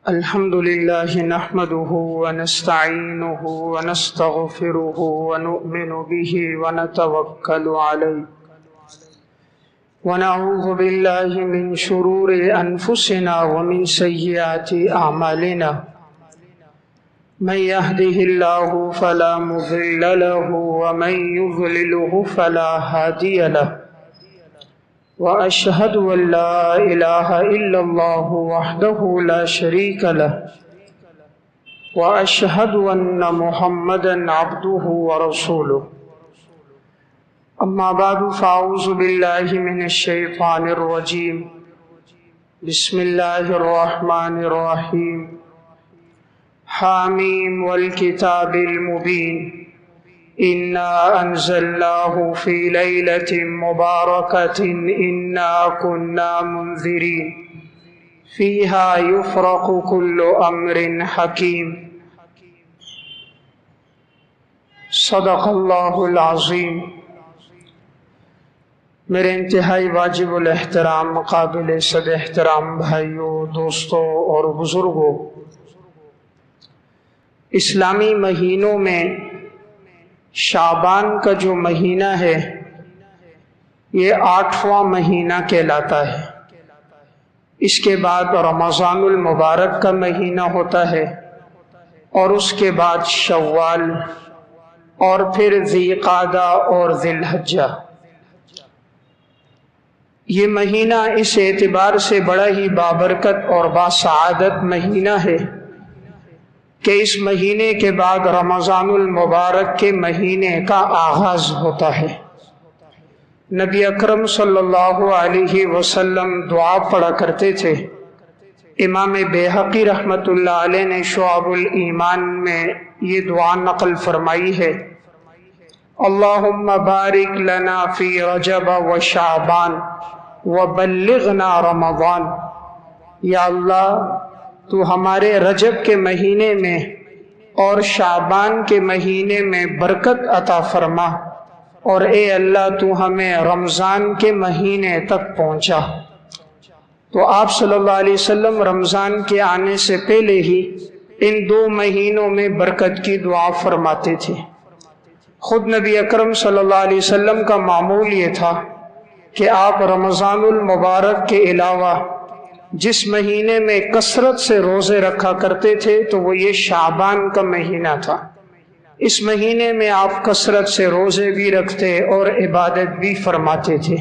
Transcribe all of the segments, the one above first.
الحمد لله نحمده ونستعينه ونستغفره ونؤمن به ونتوكل عليه ونعوذ بالله من شرور أنفسنا ومن سيئات أعمالنا من يهده الله فلا مضل له ومن يضلله فلا هادي له وأشهد أن لا إله إلا الله وحده لا شريك له وأشهد أن محمدا عبده ورسوله أما بعد فأعوذ بالله من الشيطان الرجيم بسم الله الرحمن الرحيم حاميم والكتاب المبين إنا أنزلناه في ليلة مباركة إنا كنا منذرين فيها يفرق كل أمر حكيم صدق اللہ العظیم۔ میرے انتہائی واجب الاحترام قابل صد احترام بھائیوں، دوستوں اور بزرگوں، اسلامی مہینوں میں شعبان کا جو مہینہ ہے یہ 8واں مہینہ کہلاتا ہے۔ اس کے بعد رمضان المبارک کا مہینہ ہوتا ہے اور اس کے بعد شوال اور پھر ذی قعدہ اور ذی الحجہ۔ یہ مہینہ اس اعتبار سے بڑا ہی بابرکت اور باسعادت مہینہ ہے کہ اس مہینے کے بعد رمضان المبارک کے مہینے کا آغاز ہوتا ہے۔ نبی اکرم صلی اللہ علیہ وسلم دعا پڑھا کرتے تھے۔ امام بیہقی رحمۃ اللہ علیہ نے شعب الایمان میں یہ دعا نقل فرمائی ہے، اللہم بارک لنا فی رجب و شعبان وبلغنا رمضان۔ یا اللہ تو ہمارے رجب کے مہینے میں اور شعبان کے مہینے میں برکت عطا فرما، اور اے اللہ تو ہمیں رمضان کے مہینے تک پہنچا۔ تو آپ صلی اللہ علیہ وسلم رمضان کے آنے سے پہلے ہی ان 2 مہینوں میں برکت کی دعا فرماتے تھے۔ خود نبی اکرم صلی اللہ علیہ وسلم کا معمول یہ تھا کہ آپ رمضان المبارک کے علاوہ جس مہینے میں کثرت سے روزے رکھا کرتے تھے تو وہ یہ شعبان کا مہینہ تھا۔ اس مہینے میں آپ کثرت سے روزے بھی رکھتے اور عبادت بھی فرماتے تھے۔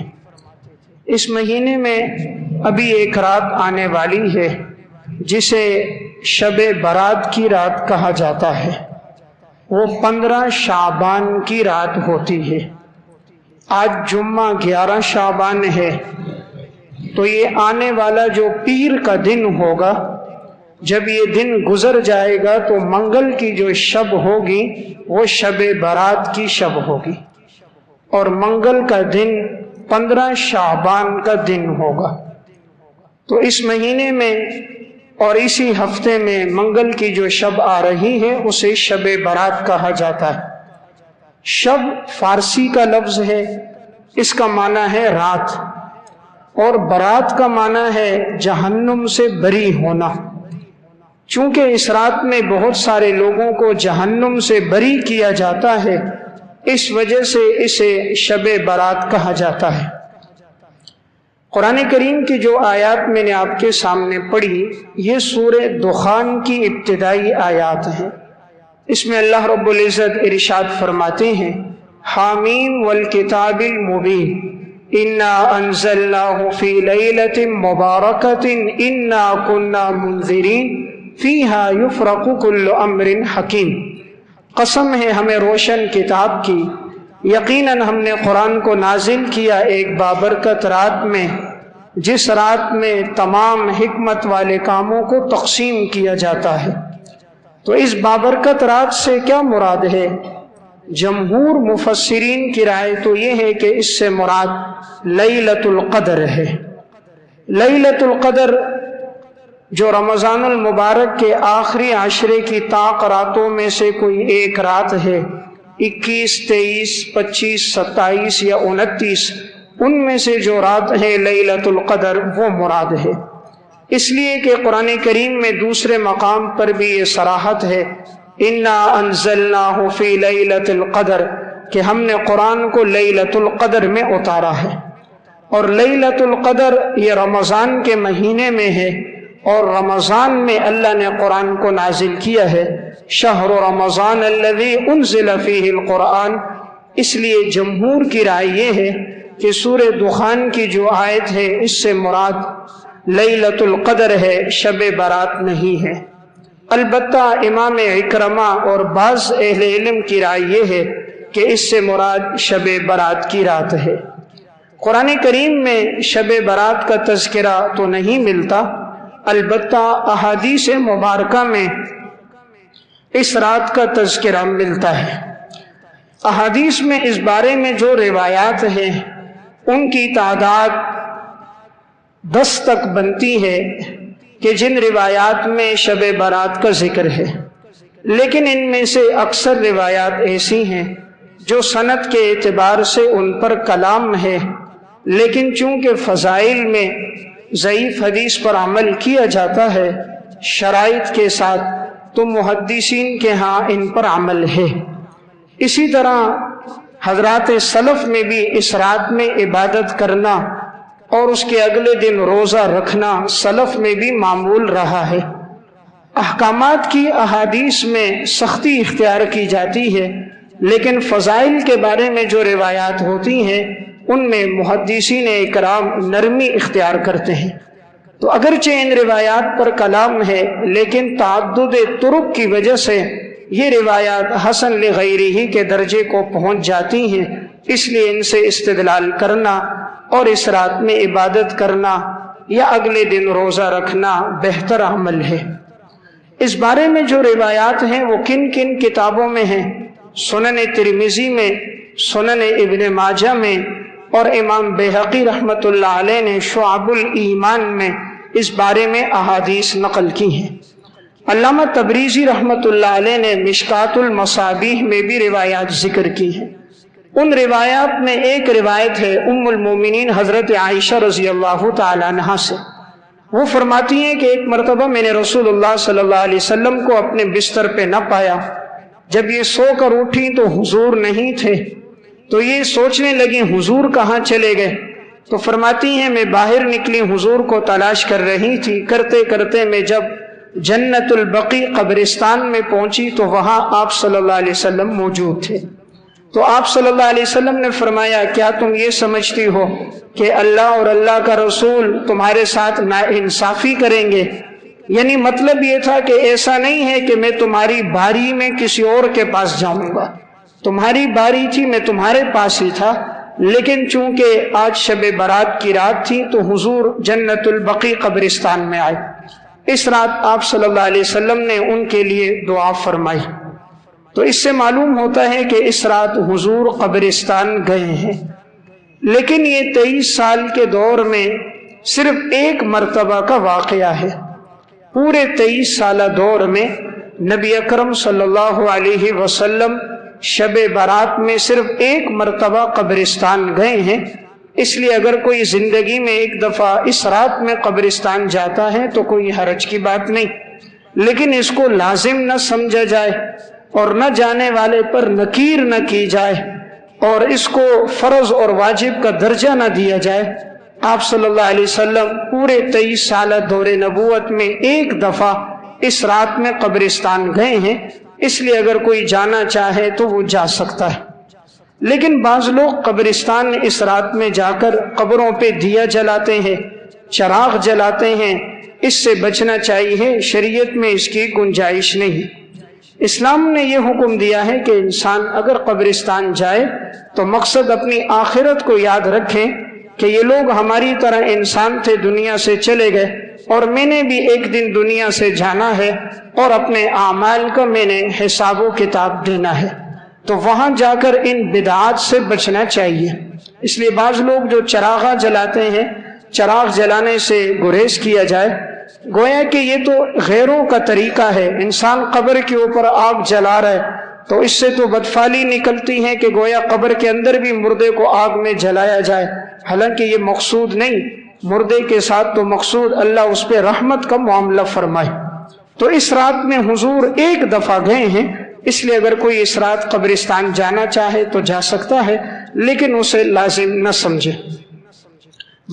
اس مہینے میں ابھی ایک رات آنے والی ہے جسے شب برات کی رات کہا جاتا ہے۔ وہ 15 شعبان کی رات ہوتی ہے۔ آج جمعہ 11 شعبان ہے، تو یہ آنے والا جو پیر کا دن ہوگا، جب یہ دن گزر جائے گا تو منگل کی جو شب ہوگی وہ شب برات کی شب ہوگی، اور منگل کا دن 15 شعبان کا دن ہوگا۔ تو اس مہینے میں اور اسی ہفتے میں منگل کی جو شب آ رہی ہے اسے شب برات کہا جاتا ہے۔ شب فارسی کا لفظ ہے، اس کا معنی ہے رات، اور برات کا معنی ہے جہنم سے بری ہونا۔ چونکہ اس رات میں بہت سارے لوگوں کو جہنم سے بری کیا جاتا ہے، اس وجہ سے اسے شب برات کہا جاتا ہے۔ قرآن کریم کی جو آیات میں نے آپ کے سامنے پڑھی یہ سورہ دخان کی ابتدائی آیات ہیں۔ اس میں اللہ رب العزت ارشاد فرماتے ہیں، حامیم والکتاب المبین انا انزلناہ فی لیلۃ مبارکۃ انا کنا منذرین فیہا یفرق کل امر حکیم۔ قسم ہے ہمیں روشن کتاب کی، یقیناً ہم نے قرآن کو نازل کیا ایک بابرکت رات میں، جس رات میں تمام حکمت والے کاموں کو تقسیم کیا جاتا ہے۔ تو اس بابرکت رات سے کیا مراد ہے؟ جمہور مفسرین کی رائے تو یہ ہے کہ اس سے مراد لیلۃ القدر ہے۔ لیلۃ القدر جو رمضان المبارک کے آخری عشرے کی طاق راتوں میں سے کوئی ایک رات ہے، 21، 23، 25، 27 یا 29، ان میں سے جو رات ہے لیلۃ القدر وہ مراد ہے۔ اس لیے کہ قرآن کریم میں دوسرے مقام پر بھی یہ صراحت ہے، انا انزلناہ فی لیلۃ القدر، کہ ہم نے قرآن کو لیلۃ القدر میں اتارا ہے، اور لیلۃ القدر یہ رمضان کے مہینے میں ہے، اور رمضان میں اللہ نے قرآن کو نازل کیا ہے، شہر رمضان الذی انزل فیہ القرآن۔ اس لیے جمہور کی رائے یہ ہے کہ سورہ دخان کی جو آیت ہے اس سے مراد لیلۃ القدر ہے، شب برات نہیں ہے۔ البتہ امام اکرمہ اور بعض اہل علم کی رائے یہ ہے کہ اس سے مراد شب برات کی رات ہے۔ قرآن کریم میں شب برات کا تذکرہ تو نہیں ملتا، البتہ احادیث مبارکہ میں اس رات کا تذکرہ ملتا ہے۔ احادیث میں اس بارے میں جو روایات ہیں ان کی تعداد 10 تک بنتی ہے کہ جن روایات میں شب برات کا ذکر ہے، لیکن ان میں سے اکثر روایات ایسی ہیں جو سند کے اعتبار سے ان پر کلام ہے، لیکن چونکہ فضائل میں ضعیف حدیث پر عمل کیا جاتا ہے شرائط کے ساتھ، تو محدثین کے ہاں ان پر عمل ہے۔ اسی طرح حضرات سلف میں بھی اس رات میں عبادت کرنا اور اس کے اگلے دن روزہ رکھنا سلف میں بھی معمول رہا ہے۔ احکامات کی احادیث میں سختی اختیار کی جاتی ہے، لیکن فضائل کے بارے میں جو روایات ہوتی ہیں ان میں محدثین اکرام نرمی اختیار کرتے ہیں۔ تو اگرچہ ان روایات پر کلام ہے، لیکن تعدد طرق کی وجہ سے یہ روایات حسن لغیرہ کے درجے کو پہنچ جاتی ہیں، اس لیے ان سے استدلال کرنا اور اس رات میں عبادت کرنا یا اگلے دن روزہ رکھنا بہتر عمل ہے۔ اس بارے میں جو روایات ہیں وہ کن کن کتابوں میں ہیں؟ سنن ترمذی میں، سنن ابن ماجہ میں، اور امام بیہقی رحمۃ اللہ علیہ نے شعب الایمان میں اس بارے میں احادیث نقل کی ہیں۔ علامہ تبریزی رحمۃ اللہ علیہ نے مشکات المصابیح میں بھی روایات ذکر کی ہیں۔ ان روایات میں ایک روایت ہے ام المومنین حضرت عائشہ رضی اللہ تعالی عنہا سے۔ وہ فرماتی ہیں کہ ایک مرتبہ میں نے رسول اللہ صلی اللہ علیہ وسلم کو اپنے بستر پہ نہ پایا۔ جب یہ سو کر اٹھی تو حضور نہیں تھے، تو یہ سوچنے لگی حضور کہاں چلے گئے؟ تو فرماتی ہیں میں باہر نکلی، حضور کو تلاش کر رہی تھی، کرتے کرتے میں جب جنت البقیع قبرستان میں پہنچی تو وہاں آپ صلی اللہ علیہ وسلم موجود تھے۔ تو آپ صلی اللہ علیہ وسلم نے فرمایا کیا تم یہ سمجھتی ہو کہ اللہ اور اللہ کا رسول تمہارے ساتھ ناانصافی کریں گے؟ یعنی مطلب یہ تھا کہ ایسا نہیں ہے کہ میں تمہاری باری میں کسی اور کے پاس جاؤں گا، تمہاری باری تھی میں تمہارے پاس ہی تھا، لیکن چونکہ آج شب برات کی رات تھی تو حضور جنت البقیع قبرستان میں آئے۔ اس رات آپ صلی اللہ علیہ وسلم نے ان کے لیے دعا فرمائی۔ تو اس سے معلوم ہوتا ہے کہ اس رات حضور قبرستان گئے ہیں، لیکن یہ 23 سال کے دور میں صرف ایک مرتبہ کا واقعہ ہے۔ پورے 23 سالہ دور میں نبی اکرم صلی اللہ علیہ وسلم شب برات میں صرف ایک مرتبہ قبرستان گئے ہیں۔ اس لیے اگر کوئی زندگی میں ایک دفعہ اس رات میں قبرستان جاتا ہے تو کوئی حرج کی بات نہیں، لیکن اس کو لازم نہ سمجھا جائے اور نہ جانے والے پر نکیر نہ کی جائے اور اس کو فرض اور واجب کا درجہ نہ دیا جائے۔ آپ صلی اللہ علیہ وسلم پورے 23 سالہ دور نبوت میں ایک دفعہ اس رات میں قبرستان گئے ہیں، اس لیے اگر کوئی جانا چاہے تو وہ جا سکتا ہے۔ لیکن بعض لوگ قبرستان اس رات میں جا کر قبروں پہ دیا جلاتے ہیں، چراغ جلاتے ہیں، اس سے بچنا چاہیے، شریعت میں اس کی گنجائش نہیں۔ اسلام نے یہ حکم دیا ہے کہ انسان اگر قبرستان جائے تو مقصد اپنی آخرت کو یاد رکھے کہ یہ لوگ ہماری طرح انسان تھے، دنیا سے چلے گئے اور میں نے بھی ایک دن دنیا سے جانا ہے اور اپنے اعمال کا میں نے حساب و کتاب دینا ہے، تو وہاں جا کر ان بدعات سے بچنا چاہیے۔ اس لیے بعض لوگ جو چراغاں جلاتے ہیں، چراغ جلانے سے گریز کیا جائے، گویا کہ یہ تو غیروں کا طریقہ ہے، انسان قبر کے اوپر آگ جلا رہا ہے تو اس سے تو بدفعلی نکلتی ہے کہ گویا قبر کے اندر بھی مردے کو آگ میں جلایا جائے، حالانکہ یہ مقصود نہیں، مردے کے ساتھ تو مقصود اللہ اس پہ رحمت کا معاملہ فرمائے۔ تو اس رات میں حضور ایک دفعہ گئے ہیں، اس لیے اگر کوئی اس رات قبرستان جانا چاہے تو جا سکتا ہے، لیکن اسے لازم نہ سمجھے۔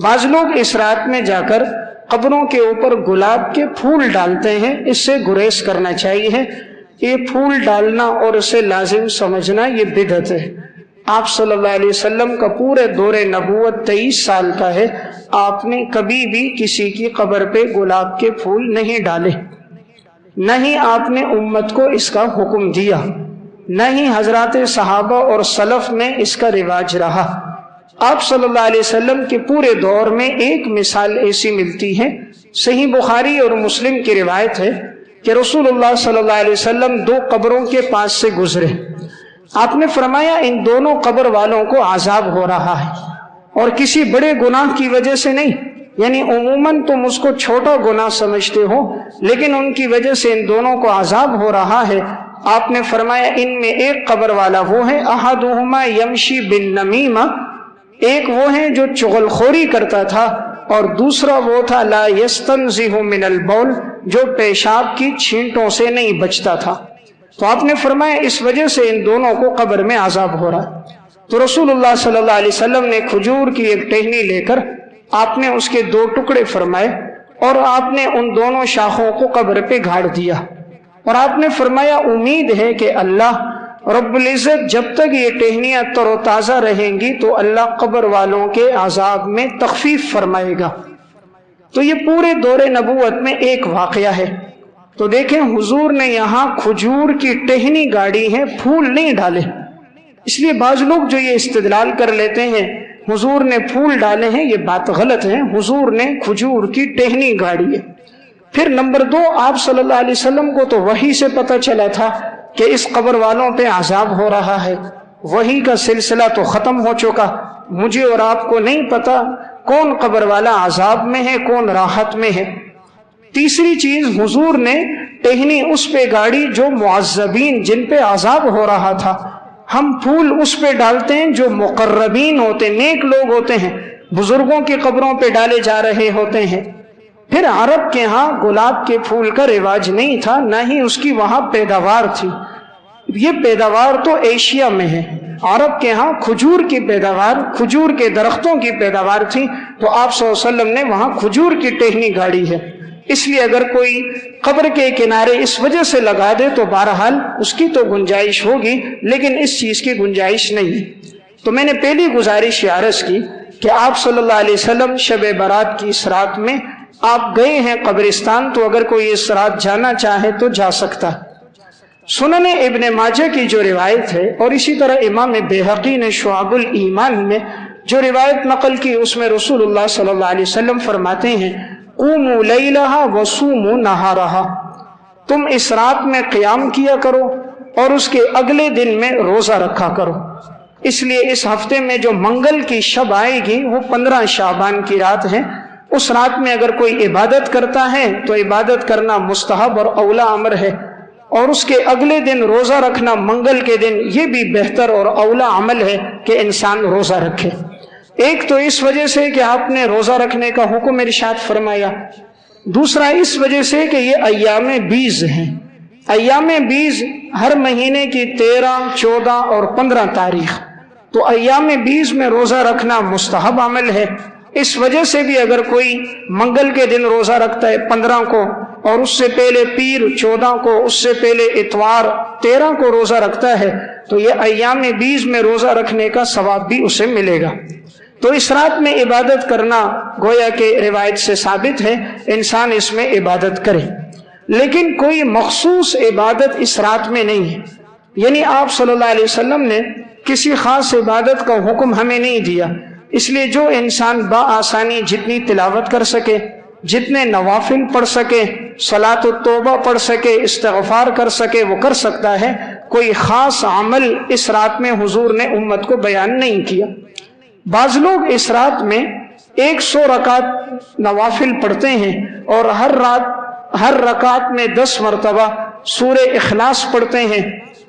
بعض لوگ اس رات میں جا کر قبروں کے اوپر گلاب کے پھول ڈالتے ہیں، اس سے گریز کرنا چاہیے۔ یہ پھول ڈالنا اور اسے لازم سمجھنا یہ بدعت ہے۔ آپ صلی اللہ علیہ وسلم کا پورے دور نبوت 23 سال کا ہے، آپ نے کبھی بھی کسی کی قبر پہ گلاب کے پھول نہیں ڈالے، نہ ہی آپ نے امت کو اس کا حکم دیا، نہ ہی حضرات صحابہ اور سلف میں اس کا رواج رہا۔ آپ صلی اللہ علیہ وسلم کے پورے دور میں ایک مثال ایسی ملتی ہے، صحیح بخاری اور مسلم کی روایت ہے کہ رسول اللہ صلی اللہ علیہ وسلم 2 قبروں کے پاس سے گزرے۔ آپ نے فرمایا ان دونوں قبر والوں کو عذاب ہو رہا ہے، اور کسی بڑے گناہ کی وجہ سے نہیں، یعنی عموماً تم اس کو چھوٹا گناہ سمجھتے ہو، لیکن ان کی وجہ سے ان دونوں کو عذاب ہو رہا ہے۔ آپ نے فرمایا ان میں ایک قبر والا وہ ہے احدہما یمشی بالنمیمہ، ایک وہ ہے جو چغل خوری کرتا تھا، اور دوسرا وہ تھا لا یستنزہ من البول، جو پیشاب کی چھینٹوں سے نہیں بچتا تھا۔ تو آپ نے فرمایا اس وجہ سے ان دونوں کو قبر میں عذاب ہو رہا ہے۔ تو رسول اللہ صلی اللہ علیہ وسلم نے کھجور کی ایک ٹہنی لے کر آپ نے اس کے 2 ٹکڑے فرمائے، اور آپ نے ان دونوں شاخوں کو قبر پہ گاڑ دیا، اور آپ نے فرمایا امید ہے کہ اللہ رب العزت جب تک یہ ٹہنیاں تر و تازہ رہیں گی تو اللہ قبر والوں کے عذاب میں تخفیف فرمائے گا۔ تو یہ پورے دور نبوت میں ایک واقعہ ہے۔ تو دیکھیں حضور نے یہاں کھجور کی ٹہنی گاڑی ہے، پھول نہیں ڈالے۔ اس لیے بعض لوگ جو یہ استدلال کر لیتے ہیں حضور نے پھول ڈالے ہیں، یہ بات غلط ہے۔ حضور نے کھجور کی ٹہنی گاڑی ہے۔ پھر نمبر 2، آپ صلی اللہ علیہ وسلم کو تو وحی سے پتہ چلا تھا کہ اس قبر والوں پہ عذاب ہو رہا ہے، وحی کا سلسلہ تو ختم ہو چکا، مجھے اور آپ کو نہیں پتا کون قبر والا عذاب میں ہے کون راحت میں ہے۔ تیسری چیز، حضور نے ٹہنی اس پہ گاڑی جو معذبین جن پہ عذاب ہو رہا تھا۔ ہم پھول اس پہ ڈالتے ہیں جو مقربین ہوتے، نیک لوگ ہوتے ہیں، بزرگوں کی قبروں پہ ڈالے جا رہے ہوتے ہیں۔ پھر عرب کے ہاں گلاب کے پھول کا رواج نہیں تھا، نہ ہی اس کی وہاں پیداوار تھی۔ یہ پیداوار تو ایشیا میں ہے، عرب کے ہاں کھجور کی پیداوار، کھجور کے درختوں کی پیداوار تھی، تو آپ صلی اللہ علیہ وسلم نے وہاں کھجور کی ٹہنی گاڑی ہے۔ اس لیے اگر کوئی قبر کے کنارے اس وجہ سے لگا دے تو بہرحال اس کی تو گنجائش ہوگی، لیکن اس چیز کی گنجائش نہیں۔ تو میں نے پہلی گزارش عرض کی کہ آپ صلی اللہ علیہ وسلم شب برات کی اس رات میں آپ گئے ہیں قبرستان، تو اگر کوئی اس رات جانا چاہے تو جا سکتا۔ سنن ابن ماجہ کی جو روایت ہے، اور اسی طرح امام بیہقی نے شعب الایمان میں جو روایت نقل کی، اس میں رسول اللہ صلی اللہ علیہ وسلم فرماتے ہیں قوموا لیلہا وصوموا نہارہا، تم اس رات میں قیام کیا کرو اور اس کے اگلے دن میں روزہ رکھا کرو۔ اس لیے اس ہفتے میں جو منگل کی شب آئے گی وہ 15 شعبان کی رات ہے، اس رات میں اگر کوئی عبادت کرتا ہے تو عبادت کرنا مستحب اور اولا امر ہے، اور اس کے اگلے دن روزہ رکھنا منگل کے دن یہ بھی بہتر اور اولا عمل ہے کہ انسان روزہ رکھے۔ ایک تو اس وجہ سے کہ آپ نے روزہ رکھنے کا حکم ارشاد فرمایا، دوسرا اس وجہ سے کہ یہ ایام بیز ہیں۔ ایام بیز ہر مہینے کی 13، 14 اور 15 تاریخ، تو ایام بیز میں روزہ رکھنا مستحب عمل ہے۔ اس وجہ سے بھی اگر کوئی منگل کے دن روزہ رکھتا ہے 15 کو، اور اس سے پہلے پیر 14 کو، اس سے پہلے اتوار 13 کو روزہ رکھتا ہے، تو یہ ایام بیز میں روزہ رکھنے کا ثواب بھی اسے ملے گا۔ تو اس رات میں عبادت کرنا گویا کہ روایت سے ثابت ہے، انسان اس میں عبادت کرے، لیکن کوئی مخصوص عبادت اس رات میں نہیں ہے۔ یعنی آپ صلی اللہ علیہ وسلم نے کسی خاص عبادت کا حکم ہمیں نہیں دیا، اس لیے جو انسان بآسانی جتنی تلاوت کر سکے، جتنے نوافل پڑھ سکے، صلاۃ التوبہ پڑھ سکے، استغفار کر سکے، وہ کر سکتا ہے۔ کوئی خاص عمل اس رات میں حضور نے امت کو بیان نہیں کیا۔ بعض لوگ اس رات میں 100 رکعت نوافل پڑھتے ہیں، اور ہر رکعت میں 10 مرتبہ سورہ اخلاص پڑھتے ہیں،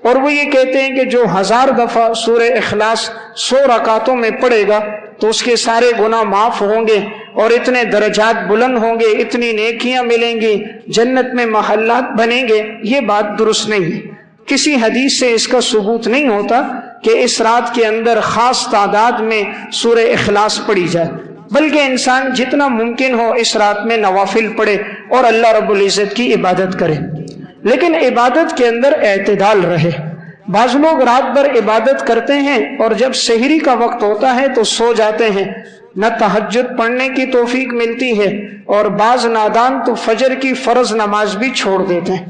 اور وہ یہ کہتے ہیں کہ جو 1000 دفعہ سورہ اخلاص 100 رکعتوں میں پڑھے گا تو اس کے سارے گناہ معاف ہوں گے اور اتنے درجات بلند ہوں گے، اتنی نیکیاں ملیں گی، جنت میں محلات بنیں گے۔ یہ بات درست نہیں ہے، کسی حدیث سے اس کا ثبوت نہیں ہوتا کہ اس رات کے اندر خاص تعداد میں سورہ اخلاص پڑھی جائے، بلکہ انسان جتنا ممکن ہو اس رات میں نوافل پڑھے اور اللہ رب العزت کی عبادت کرے، لیکن عبادت کے اندر اعتدال رہے۔ بعض لوگ رات بھر عبادت کرتے ہیں اور جب سحری کا وقت ہوتا ہے تو سو جاتے ہیں، نہ تہجد پڑھنے کی توفیق ملتی ہے، اور بعض نادان تو فجر کی فرض نماز بھی چھوڑ دیتے ہیں۔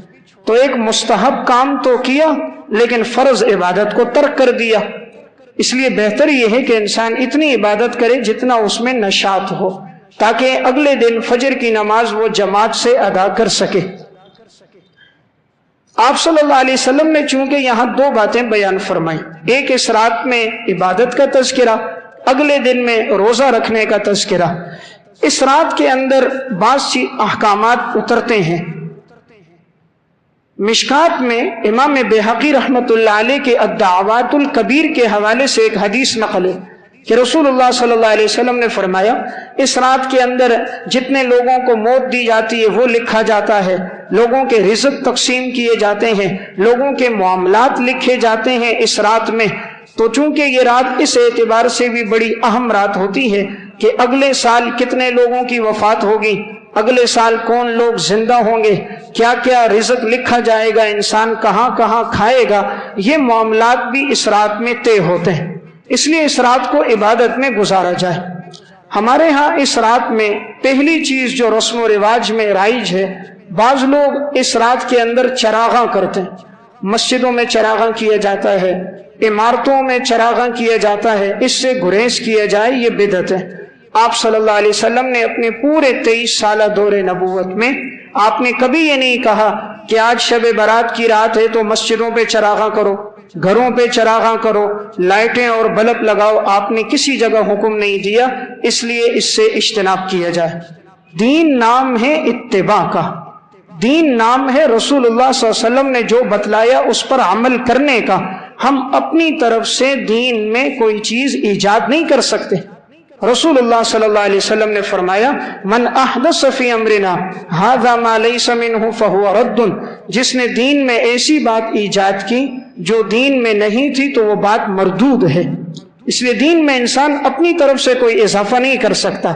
تو ایک مستحب کام تو کیا لیکن فرض عبادت کو ترک کر دیا۔ اس لیے بہتر یہ ہے کہ انسان اتنی عبادت کرے جتنا اس میں نشاط ہو، تاکہ اگلے دن فجر کی نماز وہ جماعت سے ادا کر سکے۔ آپ صلی اللہ علیہ وسلم نے چونکہ یہاں 2 باتیں بیان فرمائی، ایک اس رات میں عبادت کا تذکرہ، اگلے دن میں روزہ رکھنے کا تذکرہ۔ اس رات کے اندر بعض سی احکامات اترتے ہیں۔ مشکات میں امام بہقی رحمۃ اللہ علیہ کے الدعوات الکبیر کے حوالے سے ایک حدیث نقل ہے کہ رسول اللہ صلی اللہ علیہ وسلم نے فرمایا، اس رات کے اندر جتنے لوگوں کو موت دی جاتی ہے وہ لکھا جاتا ہے، لوگوں کے رزق تقسیم کیے جاتے ہیں، لوگوں کے معاملات لکھے جاتے ہیں اس رات میں۔ تو چونکہ یہ رات اس اعتبار سے بھی بڑی اہم رات ہوتی ہے کہ اگلے سال کتنے لوگوں کی وفات ہوگی، اگلے سال کون لوگ زندہ ہوں گے، کیا کیا رزق لکھا جائے گا، انسان کہاں کہاں کھائے گا، یہ معاملات بھی اس رات میں طے ہوتے ہیں۔ اس لیے اس رات کو عبادت میں گزارا جائے۔ ہمارے ہاں اس رات میں پہلی چیز جو رسم و رواج میں رائج ہے، بعض لوگ اس رات کے اندر چراغاں کرتے ہیں، مسجدوں میں چراغاں کیا جاتا ہے، عمارتوں میں چراغاں کیا جاتا ہے، اس سے گریز کیا جائے، یہ بدعت ہے۔ آپ صلی اللہ علیہ وسلم نے اپنے پورے 23 سالہ دور نبوت میں آپ نے کبھی یہ نہیں کہا کہ آج شب برات کی رات ہے تو مسجدوں پہ چراغاں کرو، گھروں پہ چراغاں کرو، لائٹیں اور بلب لگاؤ۔ آپ نے کسی جگہ حکم نہیں دیا، اس لیے اس سے اجتناب کیا جائے۔ دین نام ہے اتباع کا، دین نام ہے رسول اللہ صلی اللہ علیہ وسلم نے جو بتلایا اس پر عمل کرنے کا۔ ہم اپنی طرف سے دین میں کوئی چیز ایجاد نہیں کر سکتے۔ رسول اللہ صلی اللہ علیہ وسلم نے فرمایا، من احدث فی امرنا ھذا ما لیس منہ فہو رد، جس نے دین میں ایسی بات ایجاد کی جو دین میں نہیں تھی تو وہ بات مردود ہے۔ اس لیے دین میں انسان اپنی طرف سے کوئی اضافہ نہیں کر سکتا۔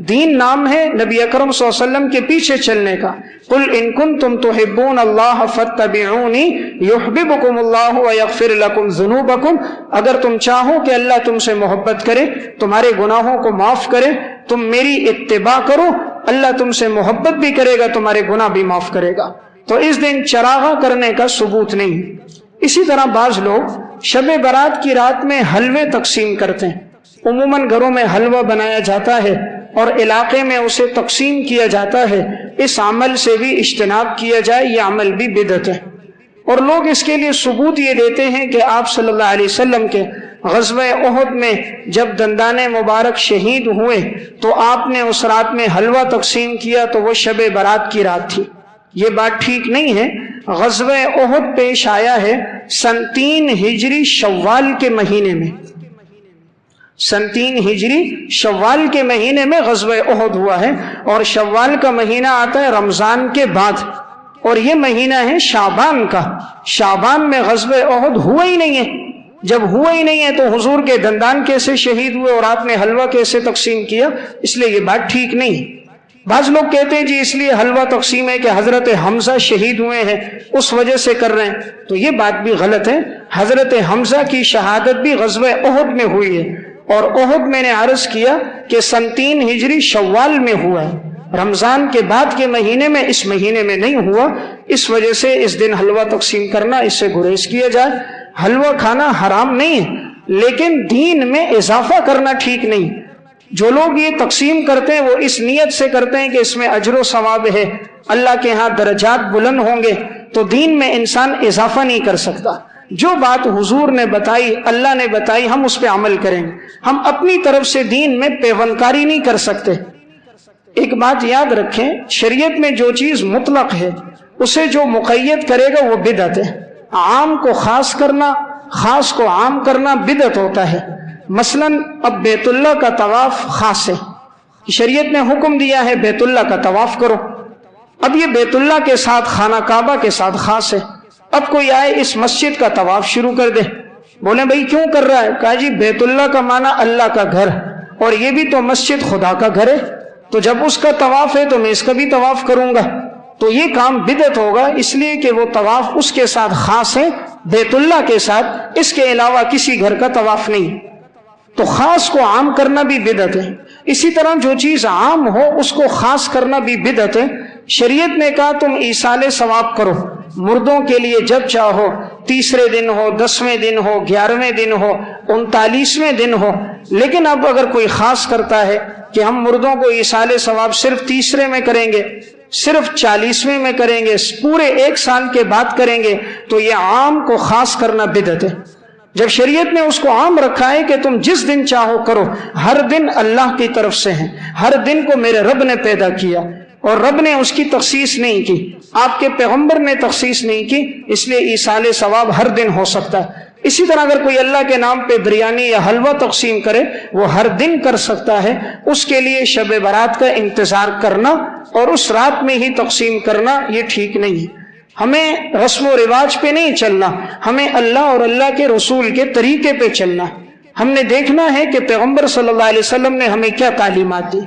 دین نام ہے نبی اکرم صلی اللہ علیہ وسلم کے پیچھے چلنے کا۔ قل ان کنتم تحبون اللہ فاتبعونی یحببکم اللہ ویغفر لکم ذنوبکم، اگر تم چاہو کہ اللہ تم سے محبت کرے، تمہارے گناہوں کو معاف کرے، تم میری اتباع کرو، اللہ تم سے محبت بھی کرے گا، تمہارے گناہ بھی معاف کرے گا۔ تو اس دن چراغاں کرنے کا ثبوت نہیں۔ اسی طرح بعض لوگ شب برات کی رات میں حلوے تقسیم کرتے ہیں۔ عموماً گھروں میں حلوہ بنایا جاتا ہے اور علاقے میں اسے تقسیم کیا جاتا ہے، اس عمل سے بھی اجتناب کیا جائے، یہ عمل بھی بدعت ہے۔ اور لوگ اس کے لیے ثبوت یہ دیتے ہیں کہ آپ صلی اللہ علیہ وسلم کے غزوہ احد میں جب دندان مبارک شہید ہوئے تو آپ نے اس رات میں حلوہ تقسیم کیا تو وہ شب برات کی رات تھی۔ یہ بات ٹھیک نہیں ہے۔ غزوہ احد پیش آیا ہے سن 3 ہجری شوال کے مہینے میں، سن 3 ہجری شوال کے مہینے میں غزوہ احد ہوا ہے، اور شوال کا مہینہ آتا ہے رمضان کے بعد، اور یہ مہینہ ہے شعبان کا۔ شعبان میں غزوہ احد ہوا ہی نہیں ہے۔ جب ہوا ہی نہیں ہے تو حضور کے دندان کیسے شہید ہوئے اور آپ نے حلوہ کیسے تقسیم کیا؟ اس لیے یہ بات ٹھیک نہیں۔ بعض لوگ کہتے ہیں جی اس لیے حلوہ تقسیم ہے کہ حضرت حمزہ شہید ہوئے ہیں اس وجہ سے کر رہے ہیں، تو یہ بات بھی غلط ہے۔ حضرت حمزہ کی شہادت بھی غزوہ احد میں ہوئی ہے، اور احد میں نے عرض کیا کہ سن 3 ہجری شوال میں ہوا ہے، رمضان کے بعد کے مہینے میں، اس مہینے میں نہیں ہوا۔ اس وجہ سے اس دن حلوہ تقسیم کرنا، اس سے گریز کیا جائے۔ حلوہ کھانا حرام نہیں ہے، لیکن دین میں اضافہ کرنا ٹھیک نہیں۔ جو لوگ یہ تقسیم کرتے ہیں وہ اس نیت سے کرتے ہیں کہ اس میں اجر و ثواب ہے، اللہ کے ہاں درجات بلند ہوں گے، تو دین میں انسان اضافہ نہیں کر سکتا۔ جو بات حضور نے بتائی، اللہ نے بتائی، ہم اس پہ عمل کریں گے۔ ہم اپنی طرف سے دین میں پیوندکاری نہیں کر سکتے۔ ایک بات یاد رکھیں، شریعت میں جو چیز مطلق ہے اسے جو مقید کرے گا وہ بدعت ہے۔ عام کو خاص کرنا، خاص کو عام کرنا بدعت ہوتا ہے۔ مثلاً اب بیت اللہ کا طواف خاص ہے، شریعت نے حکم دیا ہے بیت اللہ کا طواف کرو، اب یہ بیت اللہ کے ساتھ خانہ کعبہ کے ساتھ خاص ہے۔ اب کوئی آئے اس مسجد کا طواف شروع کر دے، بولے بھائی کیوں کر رہا ہے؟ کہا جی بیت اللہ کا معنی اللہ کا گھر، اور یہ بھی تو مسجد خدا کا گھر ہے، تو جب اس کا طواف ہے تو میں اس کا بھی طواف کروں گا، تو یہ کام بدعت ہوگا، اس لیے کہ وہ طواف اس کے ساتھ خاص ہے، بیت اللہ کے ساتھ، اس کے علاوہ کسی گھر کا طواف نہیں۔ تو خاص کو عام کرنا بھی بدعت ہے۔ اسی طرح جو چیز عام ہو اس کو خاص کرنا بھی بدعت ہے۔ شریعت نے کہا تم ایصال ثواب کرو مردوں کے لیے جب چاہو، 30ویں دن ہو، 10ویں دن ہو، 11ویں دن ہو، 39ویں دن ہو، لیکن اب اگر کوئی خاص کرتا ہے کہ ہم مردوں کو ایصال ثواب صرف 30ویں میں کریں گے، صرف 40ویں میں کریں گے، پورے 1 سال کے بعد کریں گے، تو یہ عام کو خاص کرنا بدعت ہے۔ جب شریعت نے اس کو عام رکھا ہے کہ تم جس دن چاہو کرو، ہر دن اللہ کی طرف سے ہے، ہر دن کو میرے رب نے پیدا کیا، اور رب نے اس کی تخصیص نہیں کی، آپ کے پیغمبر نے تخصیص نہیں کی، اس لیے ایصال ثواب ہر دن ہو سکتا ہے۔ اسی طرح اگر کوئی اللہ کے نام پہ بریانی یا حلوہ تقسیم کرے، وہ ہر دن کر سکتا ہے، اس کے لیے شب برات کا انتظار کرنا اور اس رات میں ہی تقسیم کرنا یہ ٹھیک نہیں ہے۔ ہمیں رسم و رواج پہ نہیں چلنا، ہمیں اللہ اور اللہ کے رسول کے طریقے پہ چلنا۔ ہم نے دیکھنا ہے کہ پیغمبر صلی اللہ علیہ وسلم نے ہمیں کیا تعلیمات دی۔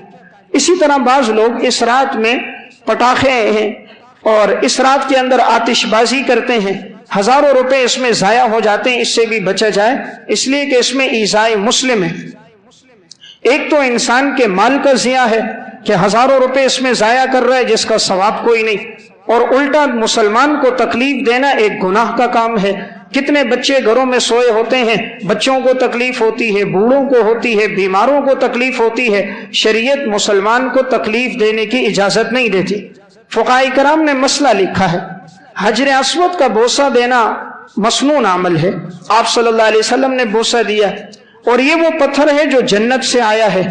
اسی طرح بعض لوگ اس رات میں پٹاخے ہیں اور اس رات کے اندر آتش بازی کرتے ہیں، ہزاروں روپے اس میں ضائع ہو جاتے ہیں، اس سے بھی بچا جائے، اس لیے کہ اس میں ایذائے مسلم ہے۔ ایک تو انسان کے مال کا ضیاع ہے کہ ہزاروں روپے اس میں ضائع کر رہا ہے جس کا ثواب کوئی نہیں، اور الٹا مسلمان کو تکلیف دینا ایک گناہ کا کام ہے۔ کتنے بچے گھروں میں سوئے ہوتے ہیں، بچوں کو تکلیف ہوتی ہے، بوڑھوں کو ہوتی ہے، بیماروں کو تکلیف ہوتی ہے، شریعت مسلمان کو تکلیف دینے کی اجازت نہیں دیتی۔ فقہاء کرام نے مسئلہ لکھا ہے، حجر اسود کا بوسہ دینا مسنون عمل ہے، آپ صلی اللہ علیہ وسلم نے بوسہ دیا، اور یہ وہ پتھر ہے جو جنت سے آیا ہے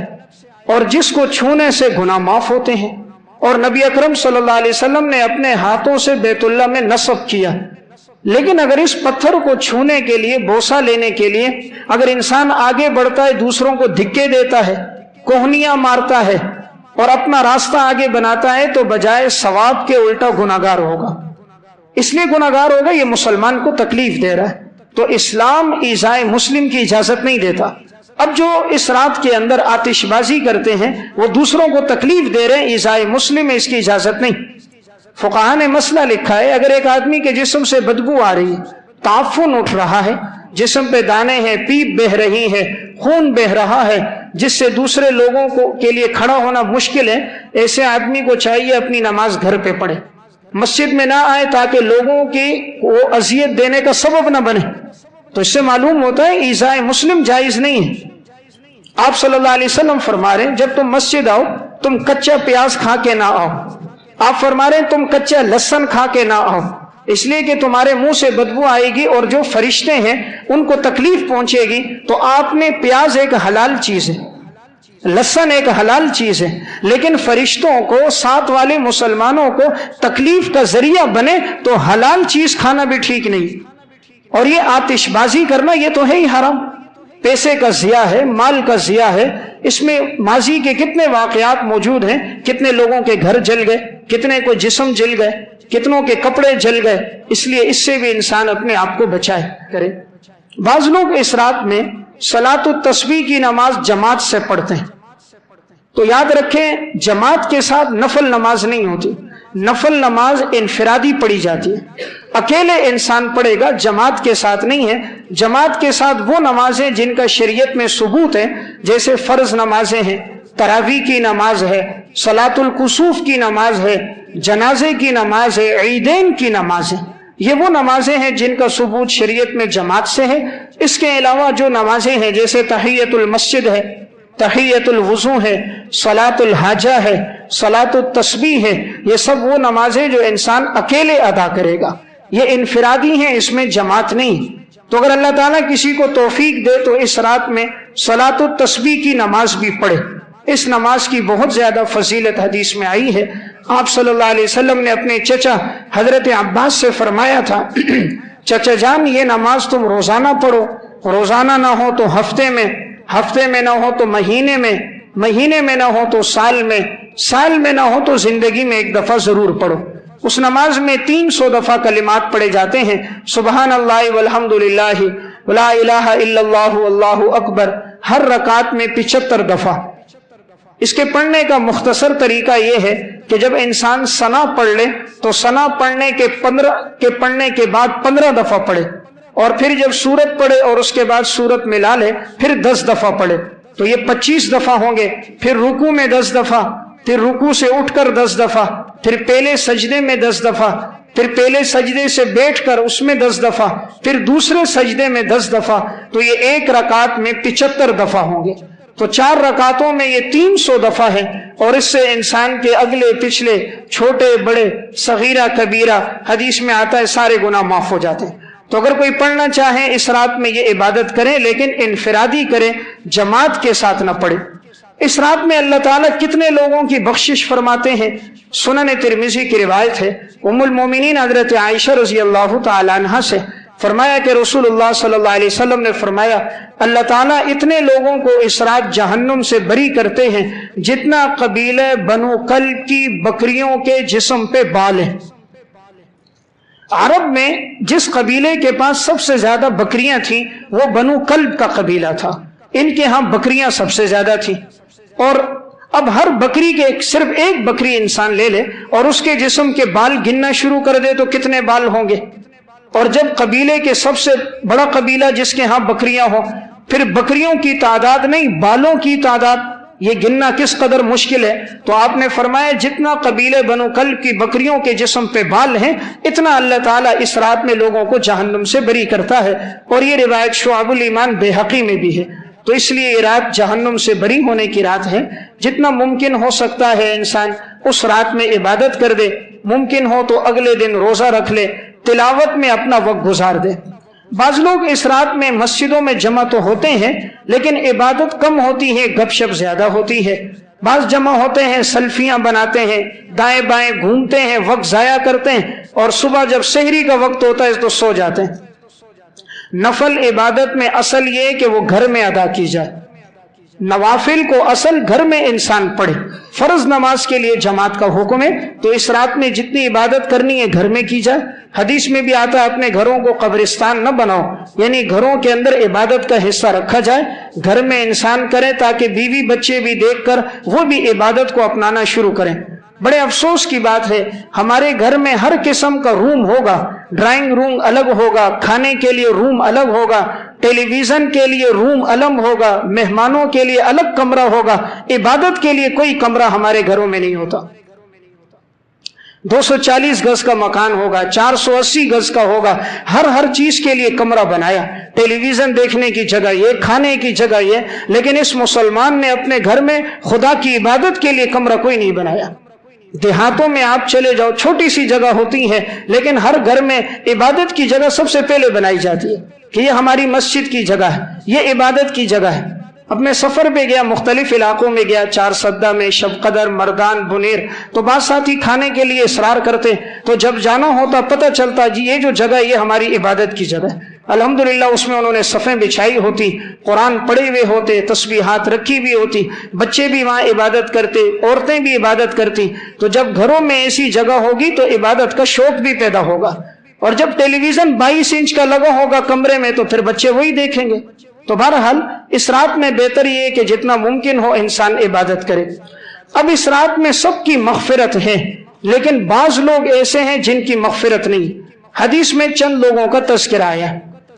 اور جس کو چھونے سے گناہ معاف ہوتے ہیں، اور نبی اکرم صلی اللہ علیہ وسلم نے اپنے ہاتھوں سے بیت اللہ میں نصب کیا۔ لیکن اگر اس پتھر کو چھونے کے لیے، بوسہ لینے کے لیے اگر انسان آگے بڑھتا ہے، دوسروں کو دھکے دیتا ہے، کوہنیاں مارتا ہے اور اپنا راستہ آگے بناتا ہے، تو بجائے ثواب کے الٹا گناہگار ہوگا۔ اس لیے گناہگار ہوگا، یہ مسلمان کو تکلیف دے رہا ہے۔ تو اسلام ایذائے مسلم کی اجازت نہیں دیتا۔ اب جو اس رات کے اندر آتش بازی کرتے ہیں وہ دوسروں کو تکلیف دے رہے ہیں، ایذائے مسلم ہے، اس کی اجازت نہیں۔ فقہاء نے مسئلہ لکھا ہے، اگر ایک آدمی کے جسم سے بدبو آ رہی ہے، تعفن اٹھ رہا ہے، جسم پہ دانے ہیں، پیپ بہ رہی ہے، خون بہ رہا ہے، جس سے دوسرے لوگوں کے لیے کھڑا ہونا مشکل ہے، ایسے آدمی کو چاہیے اپنی نماز گھر پہ پڑھے، مسجد میں نہ آئے تاکہ لوگوں کی وہ اذیت دینے کا سبب نہ بنے۔ تو اس سے معلوم ہوتا ہے ایذائے مسلم جائز نہیں ہے۔ آپ صلی اللہ علیہ وسلم فرما رہے ہیں جب تم مسجد آؤ تم کچا پیاز کھا کے نہ آؤ، آپ فرما رہے ہیں تم کچا لہسن کھا کے نہ آؤ، اس لیے کہ تمہارے منہ سے بدبو آئے گی اور جو فرشتے ہیں ان کو تکلیف پہنچے گی۔ تو آپ نے، پیاز ایک حلال چیز ہے، لہسن ایک حلال چیز ہے، لیکن فرشتوں کو، ساتھ والے مسلمانوں کو تکلیف کا ذریعہ بنے تو حلال چیز کھانا بھی ٹھیک نہیں۔ اور یہ آتش بازی کرنا یہ تو ہے ہی حرام، پیسے کا ضیاع ہے، مال کا ضیاع ہے۔ اس میں ماضی کے کتنے واقعات موجود ہیں، کتنے لوگوں کے گھر جل گئے، کتنے کو جسم جل گئے، کتنوں کے کپڑے جل گئے، اس لیے اس سے بھی انسان اپنے آپ کو بچائے کرے۔ بعض لوگ اس رات میں صلاۃ التسبیح کی نماز جماعت سے پڑھتے ہیں، تو یاد رکھیں جماعت کے ساتھ نفل نماز نہیں ہوتی، نفل نماز انفرادی پڑھی جاتی ہے، اکیلے انسان پڑھے گا، جماعت کے ساتھ نہیں ہے۔ جماعت کے ساتھ وہ نمازیں جن کا شریعت میں ثبوت ہے، جیسے فرض نمازیں ہیں، تراویح کی نماز ہے، صلاۃ الکسوف کی نماز ہے، جنازے کی نماز ہے، عیدین کی نماز ہے، یہ وہ نمازیں ہیں جن کا ثبوت شریعت میں جماعت سے ہے۔ اس کے علاوہ جو نمازیں ہیں جیسے تحیۃ المسجد ہے، تحیۃ الوضو ہے، صلاۃ الحاجہ ہے، صلاۃ التسبیح ہے، یہ سب وہ نمازیں جو انسان اکیلے ادا کرے گا، یہ انفرادی ہیں، اس میں جماعت نہیں۔ تو اگر اللہ تعالیٰ کسی کو توفیق دے تو اس رات میں صلاۃ التسبیح کی نماز بھی پڑھے، اس نماز کی بہت زیادہ فضیلت حدیث میں آئی ہے۔ آپ صلی اللہ علیہ وسلم نے اپنے چچا حضرت عباس سے فرمایا تھا چچا جان یہ نماز تم روزانہ پڑھو، روزانہ نہ ہو تو ہفتے میں، ہفتے میں نہ ہو تو مہینے میں، مہینے میں نہ ہو تو سال میں، سال میں نہ ہو تو زندگی میں ایک دفعہ ضرور پڑھو۔ اس نماز میں 300 دفعہ کلمات پڑھے جاتے ہیں، سبحان اللہ والحمد للہ ولا الہ الا اللہ واللہ اکبر، ہر رکعت میں 75 دفعہ۔ اس کے پڑھنے کا مختصر طریقہ یہ ہے کہ جب انسان ثنا پڑھ لے تو ثنا پڑھنے کے بعد 15 دفعہ پڑھے، اور پھر جب سورت پڑھے اور اس کے بعد سورت ملا لے پھر 10 دفعہ پڑھے، تو یہ 25 دفعہ ہوں گے۔ پھر رکوع میں 10 دفعہ، پھر رکوع سے اٹھ کر 10 دفعہ، پھر پہلے سجدے میں 10 دفعہ، پھر پہلے سجدے سے بیٹھ کر اس میں 10 دفعہ، پھر دوسرے سجدے میں 10 دفعہ، تو یہ ایک رکعت میں 75 دفعہ ہوں گے۔ تو 4 رکعتوں میں یہ 300 دفعہ ہے، اور اس سے انسان کے اگلے پچھلے چھوٹے بڑے صغیرہ کبیرہ، حدیث میں آتا ہے سارے گناہ معاف ہو جاتے ہیں۔ تو اگر کوئی پڑھنا چاہے اس رات میں یہ عبادت کرے، لیکن انفرادی کرے، جماعت کے ساتھ نہ پڑھے۔ اس رات میں اللہ تعالیٰ کتنے لوگوں کی بخشش فرماتے ہیں۔ سنن ترمذی کی روایت ہے، ام المومنین حضرت عائشہ رضی اللہ تعالی عنہا سے فرمایا کہ رسول اللہ صلی اللہ علیہ وسلم نے فرمایا اللہ تعالیٰ اتنے لوگوں کو اس رات جہنم سے بری کرتے ہیں جتنا قبیلہ بنو کلب کی بکریوں کے جسم پہ بال ہیں۔ عرب میں جس قبیلے کے پاس سب سے زیادہ بکریاں تھیں وہ بنو کلب کا قبیلہ تھا، ان کے ہاں بکریاں سب سے زیادہ تھیں، اور اب ہر بکری کے صرف ایک بکری انسان لے لے اور اس کے جسم کے بال گننا شروع کر دے تو کتنے بال ہوں گے؟ اور جب قبیلے کے سب سے بڑا قبیلہ جس کے ہاں بکریاں ہوں، پھر بکریوں کی تعداد نہیں بالوں کی تعداد، یہ گننا کس قدر مشکل ہے۔ تو آپ نے فرمایا جتنا قبیلے بنو کلب کی بکریوں کے جسم پہ بال ہیں اتنا اللہ تعالیٰ اس رات میں لوگوں کو جہنم سے بری کرتا ہے، اور یہ روایت شعب الایمان بہقی میں بھی ہے۔ تو اس لیے یہ رات جہنم سے بری ہونے کی رات ہے، جتنا ممکن ہو سکتا ہے انسان اس رات میں عبادت کر دے، ممکن ہو تو اگلے دن روزہ رکھ لے، تلاوت میں اپنا وقت گزار دے۔ بعض لوگ اس رات میں مسجدوں میں جمع تو ہوتے ہیں لیکن عبادت کم ہوتی ہے، گپ شپ زیادہ ہوتی ہے۔ بعض جمع ہوتے ہیں، سیلفیاں بناتے ہیں، دائیں بائیں گھومتے ہیں، وقت ضائع کرتے ہیں، اور صبح جب سحری کا وقت ہوتا ہے تو سو جاتے ہیں۔ نفل عبادت میں اصل یہ کہ وہ گھر میں ادا کی جائے، نوافل کو اصل گھر میں انسان پڑھے۔ فرض نماز کے لیے جماعت کا حکم ہے، تو اس رات میں جتنی عبادت کرنی ہے گھر میں کی جائے۔ حدیث میں بھی آتا ہے اپنے گھروں کو قبرستان نہ بناؤ، یعنی گھروں کے اندر عبادت کا حصہ رکھا جائے، گھر میں انسان کرے تاکہ بیوی بچے بھی دیکھ کر وہ بھی عبادت کو اپنانا شروع کریں۔ بڑے افسوس کی بات ہے ہمارے گھر میں ہر قسم کا روم ہوگا، ڈرائنگ روم الگ ہوگا، کھانے کے لیے روم الگ ہوگا، ٹیلی ویژن کے لیے روم الگ ہوگا، مہمانوں کے لیے الگ کمرہ ہوگا، عبادت کے لیے کوئی کمرہ ہمارے گھروں میں نہیں ہوتا۔ 240 گز کا مکان ہوگا، 480 گز کا ہوگا، ہر چیز کے لیے کمرہ بنایا، ٹیلی ویژن دیکھنے کی جگہ یہ، کھانے کی جگہ یہ، لیکن اس مسلمان نے اپنے گھر میں خدا کی عبادت کے لیے کمرہ کوئی نہیں بنایا۔ دیہاتوں میں آپ چلے جاؤ، چھوٹی سی جگہ ہوتی ہے لیکن ہر گھر میں عبادت کی جگہ سب سے پہلے بنائی جاتی ہے کہ یہ ہماری مسجد کی جگہ ہے، یہ عبادت کی جگہ ہے۔ اب میں سفر پہ گیا، مختلف علاقوں میں گیا، 4 سدہ میں، شب قدر، مردان، بنیر، تو بعض ساتھی کھانے کے لیے اصرار کرتے، تو جب جانا ہوتا پتہ چلتا جی یہ جو جگہ یہ ہماری عبادت کی جگہ ہے۔ الحمدللہ اس میں انہوں نے صفیں بچھائی ہوتی، قرآن پڑھے ہوئے ہوتے، تسبیحات رکھی ہوئی ہوتی، بچے بھی وہاں عبادت کرتے، عورتیں بھی عبادت کرتی۔ تو جب گھروں میں ایسی جگہ ہوگی تو عبادت کا شوق بھی پیدا ہوگا، اور جب ٹیلی ویژن 22 انچ کا لگا ہوگا کمرے میں تو پھر بچے وہی دیکھیں گے۔ تو بہرحال اس رات میں بہتر یہ کہ جتنا ممکن ہو انسان عبادت کرے۔ اب اس رات میں سب کی مغفرت ہے لیکن بعض لوگ ایسے ہیں جن کی مغفرت نہیں۔ حدیث میں چند لوگوں کا تذکرہ آیا،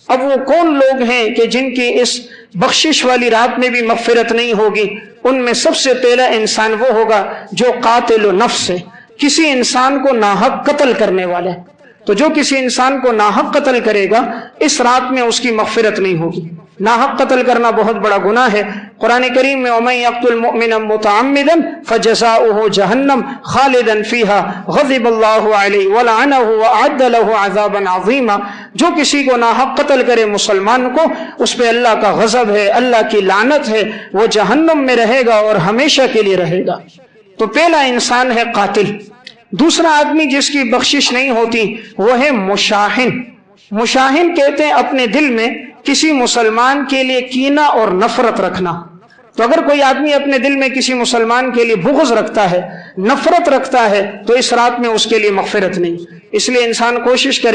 اب وہ کون لوگ ہیں کہ جن کی اس بخشش والی رات میں بھی مغفرت نہیں ہوگی؟ ان میں سب سے پہلا انسان وہ ہوگا جو قاتل نفس ہے، کسی انسان کو ناحق قتل کرنے والا ہے۔ تو جو کسی انسان کو ناحق قتل کرے گا اس رات میں اس کی مغفرت نہیں ہوگی۔ ناحق قتل کرنا بہت بڑا گناہ ہے۔ قرآن کریم میں وَمَن يَقْتُلْ مُؤْمِنًا مُتَعَمِّدًا فَجَزَاؤُهُ جَهَنَّمُ خَالِدًا فِيهَا غَضِبَ اللَّهُ عَلَيْهِ وَلَعَنَهُ وَأَعَدَّ لَهُ عَذَابًا عَظِيمًا۔ جو کسی کو ناحق قتل کرے مسلمان کو، اس پہ اللہ کا غضب ہے، اللہ کی لعنت ہے، وہ جہنم میں رہے گا اور ہمیشہ کے لیے رہے گا۔ تو پہلا انسان ہے قاتل۔ دوسرا آدمی جس کی بخشش نہیں ہوتی وہ ہے مشاہن۔ مشاہن کہتے ہیں اپنے دل میں کسی مسلمان کے لیے کینہ اور نفرت رکھنا. تو اگر کوئی آدمی اپنے دل میں کسی مسلمان کے لیے بغض رکھتا ہے، نفرت رکھتا ہے، تو اس رات میں اس کے لیے مغفرت نہیں. اس لیے انسان کوشش کرے